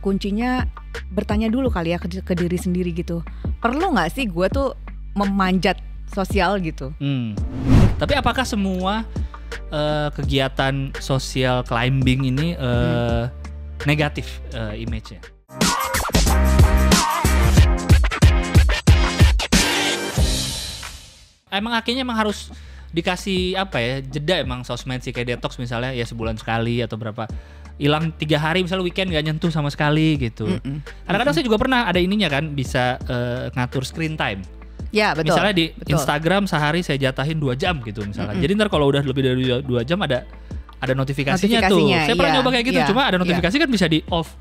kuncinya bertanya dulu kali ya ke diri sendiri gitu. Perlu nggak sih gue tuh memanjat sosial gitu? Tapi apakah semua kegiatan social climbing ini negatif image-nya? Akhirnya harus dikasih jeda emang sosmed sih, kayak detox misalnya ya sebulan sekali atau berapa, hilang 3 hari misalnya weekend gak nyentuh sama sekali gitu. Kadang-kadang saya juga pernah ada ininya kan, bisa ngatur screen time. Ya betul. Misalnya di Instagram sehari saya jatahin 2 jam gitu misalnya. Jadi ntar kalau udah lebih dari 2 jam ada notifikasinya tuh. Saya pernah nyoba kayak gitu, cuma ada notifikasi kan bisa di off.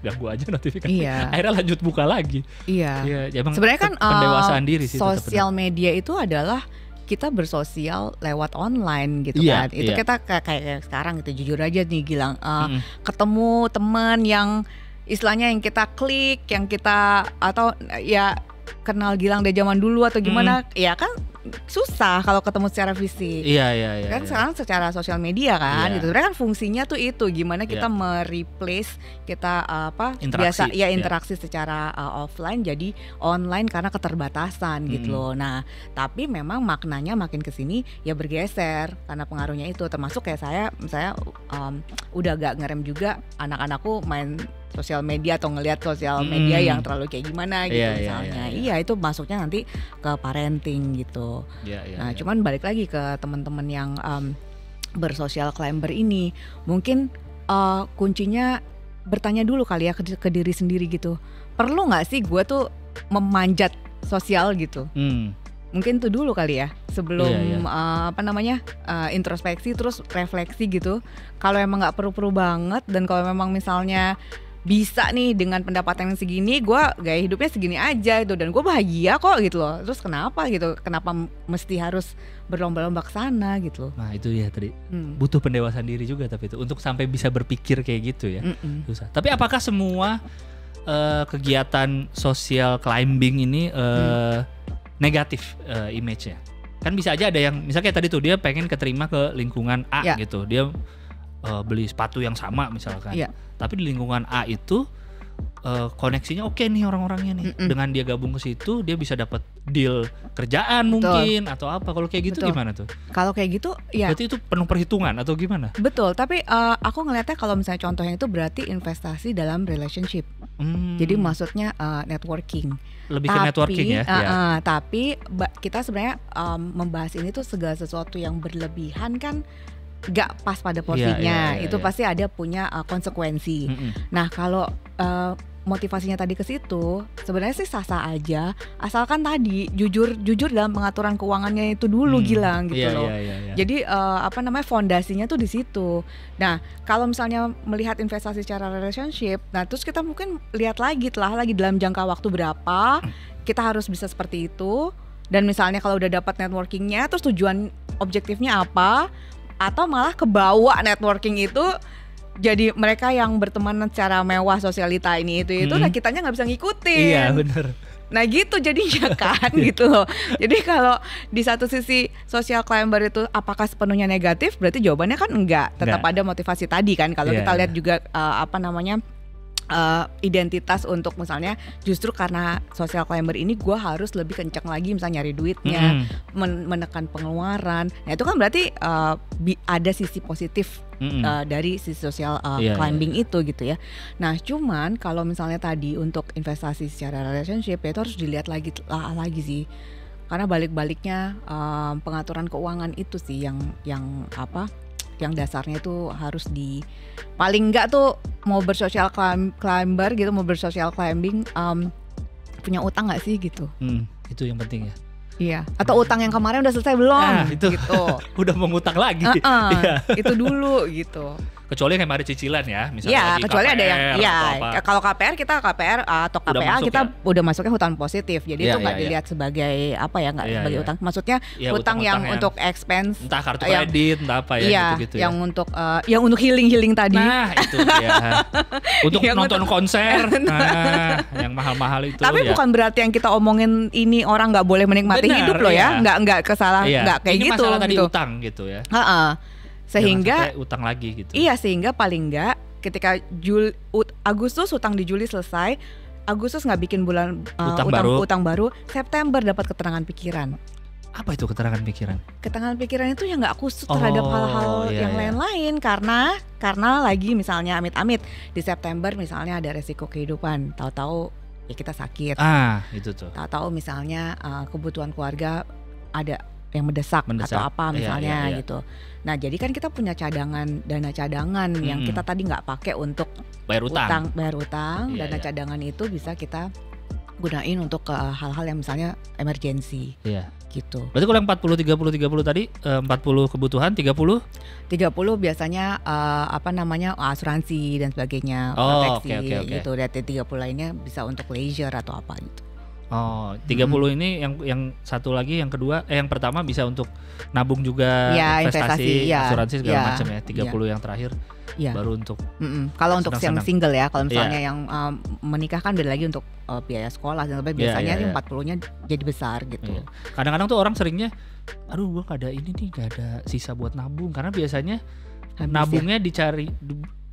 Ganggu aja notifikasi. Akhirnya lanjut buka lagi. Iya. Ya, sebenarnya kan pendewasaan diri sih. Sosial media itu adalah kita bersosial lewat online gitu kan. Itu kita kayak sekarang gitu, jujur aja nih Gilang, ketemu teman yang istilahnya yang kita klik, yang kita atau ya kenal Gilang dari zaman dulu atau gimana, ya kan susah kalau ketemu secara fisik. Iya. Kan sekarang secara sosial media kan gitu. Sebenarnya kan fungsinya tuh itu gimana kita mereplace kita interaksi secara offline jadi online karena keterbatasan gitu loh. Nah, tapi memang maknanya makin kesini ya bergeser karena pengaruhnya itu, termasuk kayak saya udah gak ngerem juga anak-anakku main sosial media atau ngelihat sosial media yang terlalu kayak gimana gitu misalnya. Iya, itu masuknya nanti ke parenting gitu. Nah, cuman balik lagi ke teman-teman yang bersosial climber ini, mungkin kuncinya bertanya dulu kali ya ke diri sendiri gitu. Perlu nggak sih gue tuh memanjat sosial gitu? Mungkin itu dulu kali ya sebelum introspeksi terus refleksi gitu. Kalau emang nggak perlu-perlu banget, dan kalau memang misalnya bisa nih dengan pendapatan yang segini, gue gaya hidupnya segini aja itu, dan gue bahagia kok gitu loh. Terus kenapa mesti harus berlomba-lomba ke sana gitu loh. Nah itu ya tadi butuh pendewasaan diri juga, tapi itu untuk sampai bisa berpikir kayak gitu ya. Susah. Tapi apakah semua kegiatan social climbing ini negatif image-nya? Kan bisa aja ada yang misalnya kayak tadi tuh dia pengen keterima ke lingkungan A gitu, dia beli sepatu yang sama misalkan, tapi di lingkungan A itu koneksinya oke nih orang-orangnya nih, dengan dia gabung ke situ dia bisa dapat deal kerjaan mungkin atau apa. Kalau kayak gitu gimana tuh? Kalau kayak gitu ya berarti itu penuh perhitungan atau gimana? Betul, tapi aku ngelihatnya kalau misalnya contohnya itu berarti investasi dalam relationship. Jadi maksudnya networking. Lebih ke networking ya. Tapi kita sebenarnya membahas ini tuh segala sesuatu yang berlebihan kan gak pas pada porsinya. Itu pasti ada punya konsekuensi. Nah, kalau motivasinya tadi ke situ, sebenarnya sih sah-sah aja, asalkan tadi jujur dalam pengaturan keuangannya itu dulu Gilang gitu loh. Jadi fondasinya tuh di situ. Nah, kalau misalnya melihat investasi secara relationship, nah terus kita mungkin lihat lagi dalam jangka waktu berapa kita harus bisa seperti itu. Dan misalnya kalau udah dapat networkingnya, terus tujuan objektifnya apa? Atau malah kebawa networking itu jadi mereka yang berteman secara mewah sosialita ini itu nah kitanya nggak bisa ngikutin. Iya benar. Nah gitu jadinya kan gitu loh. Jadi kalau di satu sisi social climber itu apakah sepenuhnya negatif? Berarti jawabannya kan enggak. Tetap ada motivasi tadi kan. Kalau kita lihat juga identitas untuk misalnya justru karena social climber ini gue harus lebih kencang lagi misalnya nyari duitnya, menekan pengeluaran. Nah itu kan berarti ada sisi positif dari sisi social climbing itu gitu ya. Nah cuman kalau misalnya tadi untuk investasi secara relationship ya itu harus dilihat lagi sih, karena balik-baliknya pengaturan keuangan itu sih yang dasarnya itu harus paling enggak tuh mau bersosial climber gitu, mau bersosial climbing punya utang nggak sih gitu. Itu yang penting ya. Iya. Atau utang yang kemarin udah selesai belum? Itu gitu. Udah mau ngutang lagi. Itu dulu gitu. Kecuali kayak ada cicilan ya, misalnya ya, kecuali KPR, ada yang kalau KPR atau KPA kita udah masuknya hutang positif. Jadi itu nggak dilihat sebagai sebagai utang. Maksudnya hutang yang untuk expense, entah kartu kredit, entah apa gitu ya. Yang untuk healing tadi. Nah, itu ya. Untuk nonton konser. Yang mahal-mahal itu. Tapi bukan berarti yang kita omongin ini orang nggak boleh menikmati hidup loh ya. Nggak nggak kayak ini gitu. Ini masalah tadi utang gitu ya. Sehingga utang lagi gitu. Iya, sehingga paling enggak ketika Agustus utang di Juli selesai, Agustus nggak bikin bulan utang baru, September dapat keterangan pikiran. Apa itu keterangan pikiran? Keterangan pikiran itu yang nggak kusut terhadap hal-hal yang lain-lain karena lagi misalnya amit-amit di September misalnya ada resiko kehidupan, tahu-tahu ya kita sakit. Itu tuh. Tahu-tahu misalnya kebutuhan keluarga ada yang mendesak atau apa misalnya gitu. Nah jadi kan kita punya dana cadangan yang kita tadi nggak pakai untuk bayar utang. Dana cadangan itu bisa kita gunain untuk hal-hal yang misalnya emergency. Gitu. Berarti kalau yang 40 30 tadi 40 kebutuhan, 30 biasanya asuransi dan sebagainya, proteksi gitu. Dan 30 lainnya bisa untuk leisure atau apa gitu. 30 ini yang satu lagi yang kedua yang pertama bisa untuk nabung juga, investasi, asuransi segala macam ya. 30 yang terakhir baru untuk kalau untuk yang single ya, kalau misalnya yang menikah kan beda lagi untuk biaya sekolah dan sebagainya. Biasanya 40-nya jadi besar gitu. Kadang-kadang tuh orang seringnya gua gak ada ini nih, gak ada sisa buat nabung, karena biasanya nabungnya dicari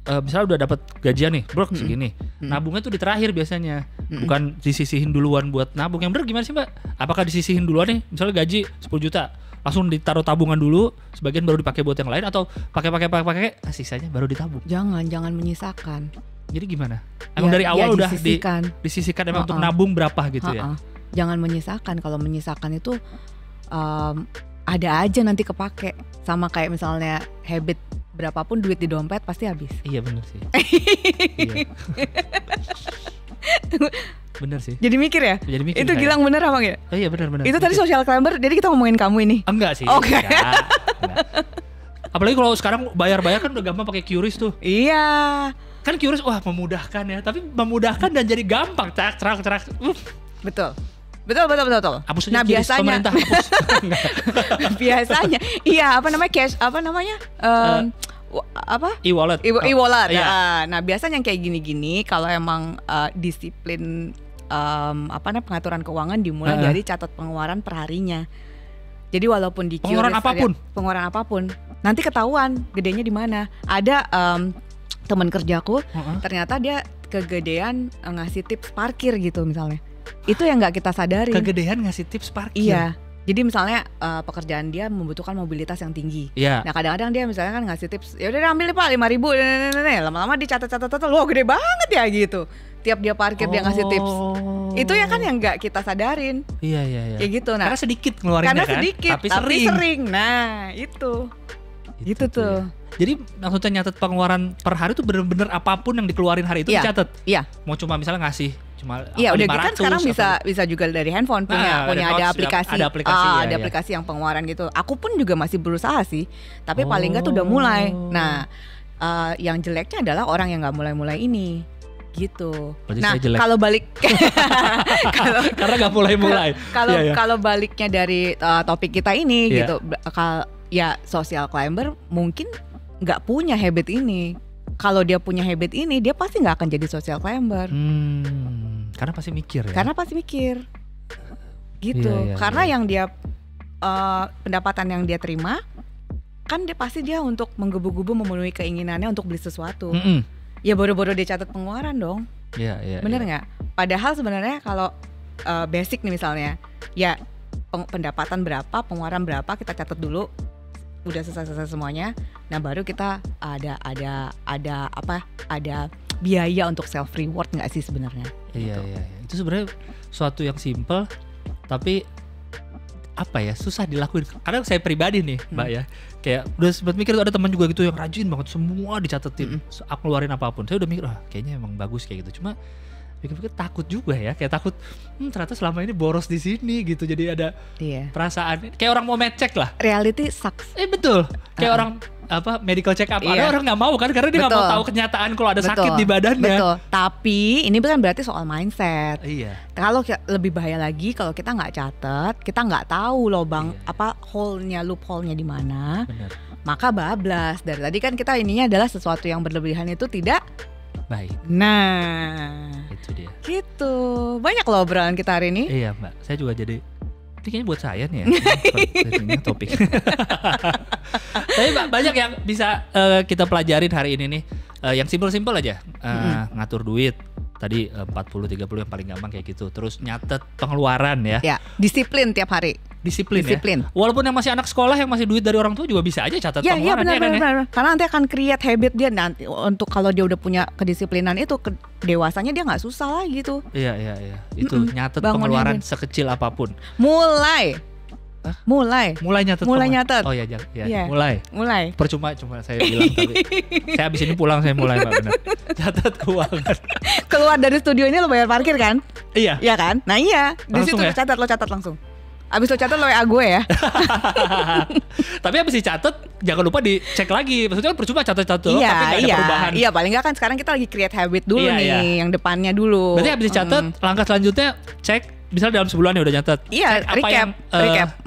misalnya udah dapat gajian nih, bro segini. Nabungnya tuh di terakhir biasanya. Bukan disisihin duluan buat nabung. Yang bener gimana sih, Mbak? Apakah disisihin duluan nih? Misalnya gaji 10 juta, langsung ditaruh tabungan dulu, sebagian baru dipakai buat yang lain, atau pakai sisanya baru ditabung? Jangan menyisakan. Jadi gimana? Emang dari awal udah disisihkan emang untuk nabung berapa gitu ya? Jangan menyisakan. Kalau menyisakan itu ada aja nanti kepake. Sama kayak misalnya habit berapapun duit di dompet pasti habis. Iya benar sih. Bener sih. Jadi mikir ya? Itu Gilang bener apa enggak? Iya benar. Itu tadi social climber, jadi kita ngomongin kamu ini. Enggak sih. Oke. Enggak. Apalagi kalau sekarang bayar kan udah gampang pakai QRIS tuh. Iya. Kan QRIS memudahkan ya, tapi memudahkan dan jadi gampang. Cerak. Betul. Hapus nah biasanya pemerintah hapus. Biasanya cash e-wallet. Nah biasanya yang kayak gini-gini kalau emang disiplin pengaturan keuangan dimulai dari catat pengeluaran per harinya. Jadi walaupun di pengeluaran apapun nanti ketahuan gedenya di mana. Ada teman kerjaku ternyata dia kegedean ngasih tips parkir gitu misalnya. Itu yang nggak kita sadari. Kegedean ngasih tips parkir. Iya. Jadi misalnya pekerjaan dia membutuhkan mobilitas yang tinggi. Nah kadang-kadang dia misalnya kan ngasih tips, ya udah ambil nih Pak 5.000, lama-lama dicatat, wah gede banget ya gitu. Tiap dia parkir dia ngasih tips. Itu ya kan yang nggak kita sadarin. Iya. Kayak gitu. Nah, karena sedikit ngeluarinnya kan. Tapi sering. Nah itu. Gitu tuh. Jadi maksudnya nyatet pengeluaran per hari tuh bener-bener apapun yang dikeluarin hari itu dicatat. Iya. Mau cuma misalnya ngasih udah gitu kan sekarang bisa juga dari handphone punya ada aplikasi. Ada aplikasi yang pengeluaran gitu. Aku pun juga masih berusaha sih. Tapi paling enggak tuh udah mulai. Nah, yang jeleknya adalah orang yang enggak mulai-mulai ini. Gitu. Berarti nah, kalau balik karena enggak mulai-mulai. Kalau baliknya dari topik kita ini gitu. Ya social climber mungkin nggak punya habit ini. Kalau dia punya habit ini, dia pasti nggak akan jadi social climber. Karena pasti mikir ya. Karena pasti mikir, gitu. Karena yang dia pendapatan yang dia terima, kan dia pasti dia untuk menggebu-gebu memenuhi keinginannya untuk beli sesuatu. Ya bodoh-bodoh dia catat pengeluaran dong. Bener nggak? Padahal sebenarnya kalau basic nih misalnya, ya pendapatan berapa, pengeluaran berapa kita catat dulu. Udah selesai semuanya, nah baru kita ada biaya untuk self reward nggak sih sebenarnya? Iya. Itu sebenarnya suatu yang simple, tapi susah dilakuin. Karena saya pribadi nih, Mbak ya, kayak udah sempat mikir ada teman juga gitu yang rajin banget semua dicatetin, keluarin apapun. Saya udah mikir, kayaknya emang bagus kayak gitu. Cuma pikir-pikir takut juga ya, kayak takut ternyata selama ini boros di sini gitu. Jadi ada perasaan kayak orang mau cek lah. Reality sucks. Betul. Kayak orang medical check up. Ada orang nggak mau kan karena dia nggak mau tahu kenyataan kalau ada sakit di badannya. Betul. Tapi ini bukan berarti soal mindset. Iya. Kalau lebih bahaya lagi kalau kita nggak catat, kita nggak tahu lubang loophole-nya di mana. Maka bablas. Dari tadi kan kita ininya adalah sesuatu yang berlebihan itu tidak baik. Nah, itu dia. Gitu. Banyak loh obrolan kita hari ini. Iya, Mbak. Saya juga jadi ini kayaknya buat saya nih ya. Ini topik. Tapi banyak yang bisa kita pelajarin hari ini nih. Yang simpel-simpel aja, ngatur duit. Tadi 40-30 yang paling gampang kayak gitu. Terus nyatet pengeluaran ya. Ya, disiplin tiap hari. Disiplin. Ya. Walaupun yang masih anak sekolah yang masih duit dari orang tua juga bisa aja catat pengeluaran. Iya benar. Karena nanti akan create habit dia nanti untuk kalau dia udah punya kedisiplinan itu dewasanya dia nggak susah lagi tuh. Iya. Itu nyatet pengeluaran sekecil apapun. Mulai nyatet. Oh ya, mulai. Percuma saya bilang tapi saya habis ini pulang saya mulai Pak, benar. Catat keuangan. Keluar dari studio ini lo bayar parkir kan? Iya. Iya kan? Nah iya, di situ ya? Lo catat langsung. Abis lo catat lo WA gue ya. Tapi abis dicatat jangan lupa dicek lagi. Maksudnya kan percuma catat tapi gak ada perubahan. Iya, paling gak kan sekarang kita lagi create habit dulu yang depannya dulu. Berarti abis dicatat langkah selanjutnya cek. Misalnya dalam sebulan ya udah nyatet. Iya, recap.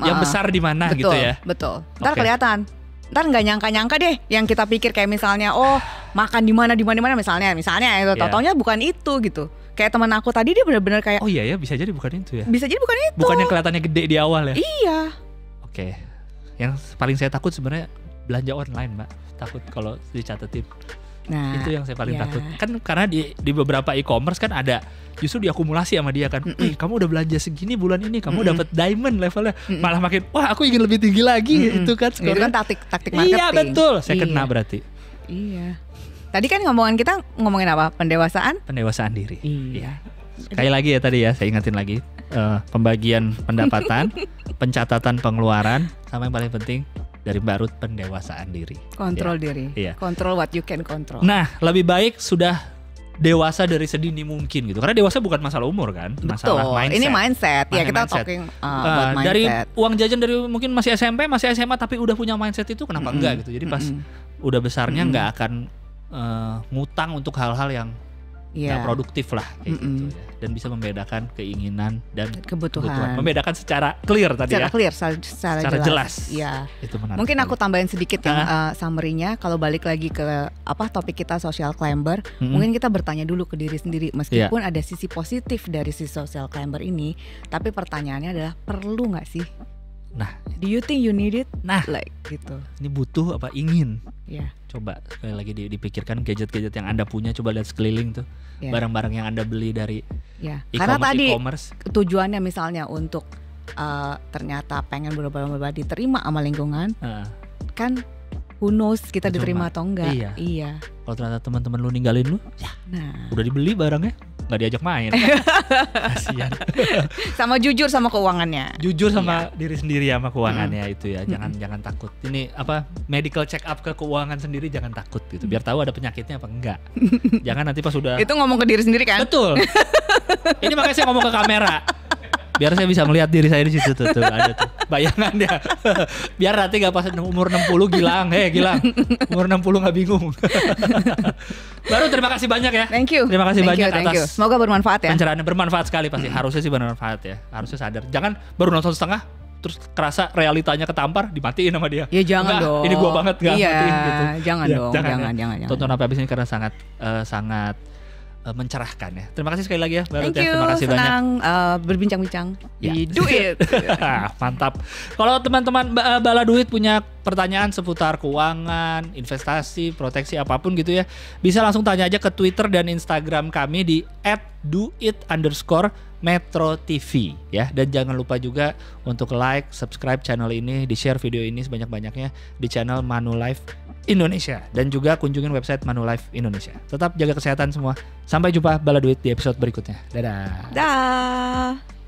Yang besar di mana gitu ya. Betul. Ntar kelihatan. Ntar nggak nyangka deh yang kita pikir kayak misalnya makan di mana misalnya itu taunya bukan itu gitu. Kayak teman aku tadi dia benar-benar kayak bisa jadi bukan itu ya. Bisa jadi bukan itu. Bukan yang kelihatannya gede di awal ya. Iya. Oke. Yang paling saya takut sebenarnya belanja online, Mbak. Takut kalau dicatetin. Nah, itu yang saya paling takut. Kan karena di beberapa e-commerce kan ada justru diakumulasi sama dia kan. Kamu udah belanja segini bulan ini, kamu dapat diamond levelnya. Malah makin wah aku ingin lebih tinggi lagi itu kan. Itu kan taktik marketing. Iya betul. Saya kena berarti. Iya. Tadi kan ngomongin apa? Pendewasaan diri. Iya. Sekali lagi ya tadi ya, saya ingatin lagi. Pembagian pendapatan, pencatatan pengeluaran, sama yang paling penting dari Mbak Ruth pendewasaan diri. Kontrol diri. Iya. Control what you can control. Nah, lebih baik sudah dewasa dari sedini mungkin gitu. Karena dewasa bukan masalah umur kan, masalah mindset. Ini mindset. Ya kita talking about mindset. Dari uang jajan dari mungkin masih SMP, masih SMA tapi udah punya mindset itu kenapa enggak gitu. Jadi pas udah besarnya enggak akan ngutang untuk hal-hal yang nggak produktif lah kayak gitu ya. Dan bisa membedakan keinginan dan kebutuhan. Membedakan secara clear tadi secara jelas. Iya. Itu menarik. Mungkin aku tambahin sedikit yang summary-nya kalau balik lagi ke topik kita social climber, mungkin kita bertanya dulu ke diri sendiri meskipun ada sisi positif dari si social climber ini, tapi pertanyaannya adalah perlu nggak sih? Nah, do you think you need it? Nah, like gitu. Ini butuh apa ingin? Iya. Coba sekali lagi dipikirkan gadget-gadget yang Anda punya, coba lihat sekeliling tuh. Barang-barang yang Anda beli dari karena tadi tujuannya misalnya untuk ternyata pengen berobat-obat diterima sama lingkungan, kan who knows kita diterima atau enggak. Iya. Kalau ternyata teman-teman lu ninggalin lu, udah dibeli barangnya, nggak diajak main. Kasian. Sama jujur sama keuangannya. Jujur sama diri sendiri sama keuangannya itu ya. Jangan takut. Ini medical check up ke keuangan sendiri jangan takut gitu. Biar tahu ada penyakitnya apa enggak. Jangan nanti pas sudah. Itu ngomong ke diri sendiri kan? Betul. Ini makanya saya ngomong ke kamera. Biar saya bisa melihat diri saya di situ tuh ada tuh bayangannya. Biar nanti gak pas umur 60 Gilang, umur 60 gak bingung. Baru terima kasih banyak ya. Thank you. Terima kasih banyak atas. Semoga bermanfaat ya. Pencerahannya bermanfaat sekali pasti. Harusnya sih bermanfaat ya. Harusnya sadar. Jangan baru nonton setengah terus kerasa realitanya ketampar dimatiin sama dia. Ya jangan dong. Ini gua banget gak matiin gitu. Jangan dong. Jangan. Tonton sampai habis ini karena sangat mencerahkan ya. Terima kasih sekali lagi ya Mbak Ruth. Terima kasih banyak. Berbincang-bincang di Do It. Mantap. Kalau teman-teman Bala Duit punya pertanyaan seputar keuangan, investasi, proteksi apapun gitu ya, bisa langsung tanya aja ke Twitter dan Instagram kami di @doit_metro_tv ya. Dan jangan lupa juga untuk like, subscribe channel ini, di-share video ini sebanyak-banyaknya di channel Manulife Indonesia dan juga kunjungin website Manulife Indonesia. Tetap jaga kesehatan semua. Sampai jumpa Bala Duit di episode berikutnya. Dadah. Dah.